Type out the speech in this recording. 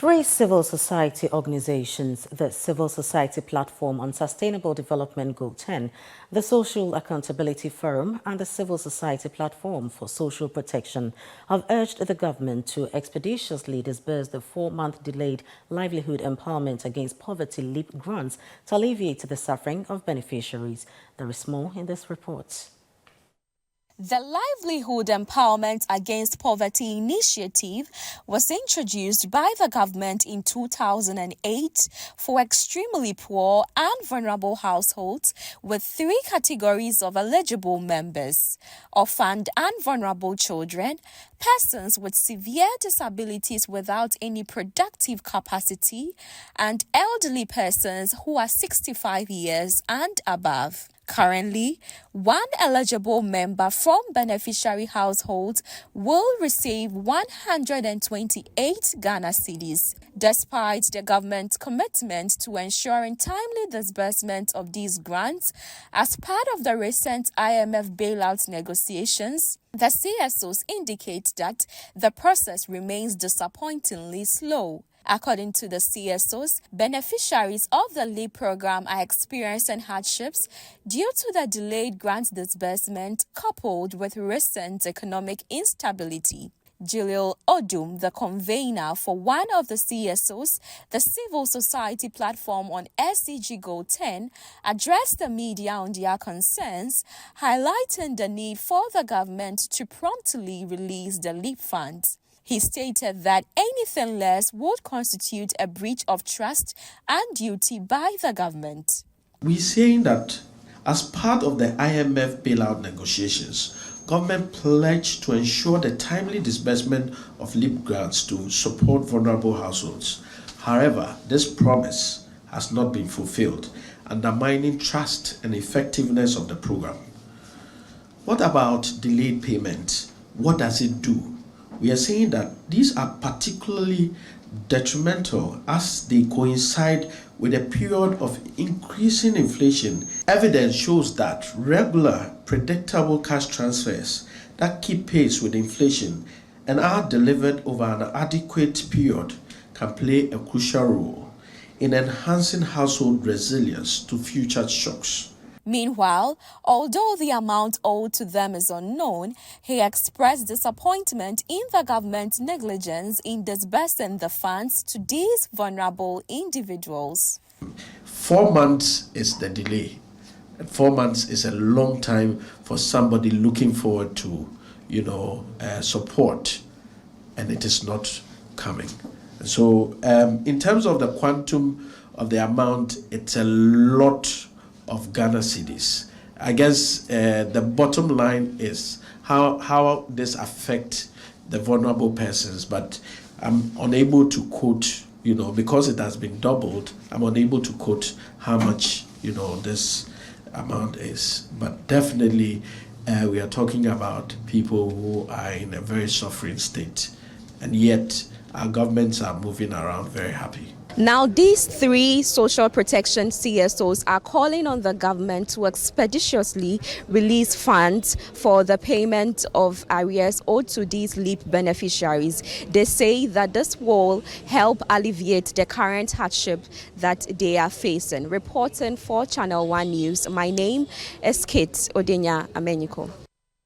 Three civil society organizations, the Civil Society Platform on Sustainable Development Goal 10, the Social Accountability Forum, and the Civil Society Platform for Social Protection, have urged the government to expeditiously disburse the 4-month delayed Livelihood Empowerment Against Poverty LEAP grants to alleviate the suffering of beneficiaries. There is more in this report. The Livelihood Empowerment Against Poverty initiative was introduced by the government in 2008 for extremely poor and vulnerable households with 3 categories of eligible members: orphaned and vulnerable children, persons with severe disabilities without any productive capacity, and elderly persons who are 65 years and above. Currently, one eligible member from beneficiary households will receive 128 Ghana cedis. Despite the government's commitment to ensuring timely disbursement of these grants as part of the recent IMF bailout negotiations, the CSOs indicate that the process remains disappointingly slow. According to the CSOs, beneficiaries of the LEAP program are experiencing hardships due to the delayed grant disbursement coupled with recent economic instability. Jalil Odum, the convener for one of the CSOs, the Civil Society Platform on SDG Goal 10, addressed the media on their concerns, highlighting the need for the government to promptly release the LEAP funds. He stated that anything less would constitute a breach of trust and duty by the government. We're saying that as part of the IMF bailout negotiations, government pledged to ensure the timely disbursement of LEAP grants to support vulnerable households. However, this promise has not been fulfilled, undermining trust and effectiveness of the program. What about delayed payment? What does it do? We are saying that these are particularly detrimental as they coincide with a period of increasing inflation. Evidence shows that regular, predictable cash transfers that keep pace with inflation and are delivered over an adequate period can play a crucial role in enhancing household resilience to future shocks. Meanwhile, although the amount owed to them is unknown, he expressed disappointment in the government's negligence in disbursing the funds to these vulnerable individuals. 4 months is the delay. 4 months is a long time for somebody looking forward to, support, and it is not coming. So, in terms of the quantum of the amount, it's a lot of Ghana cedis. I guess the bottom line is how this affects the vulnerable persons, but I'm unable to quote, because it has been doubled, I'm unable to quote how much, this amount is. But definitely we are talking about people who are in a very suffering state, and yet our governments are moving around very happy. Now, these 3 social protection CSOs are calling on the government to expeditiously release funds for the payment of arrears owed to these LEAP beneficiaries. They say that this will help alleviate the current hardship that they are facing. Reporting for Channel One News, my name is Kate Odenya Amenyiko.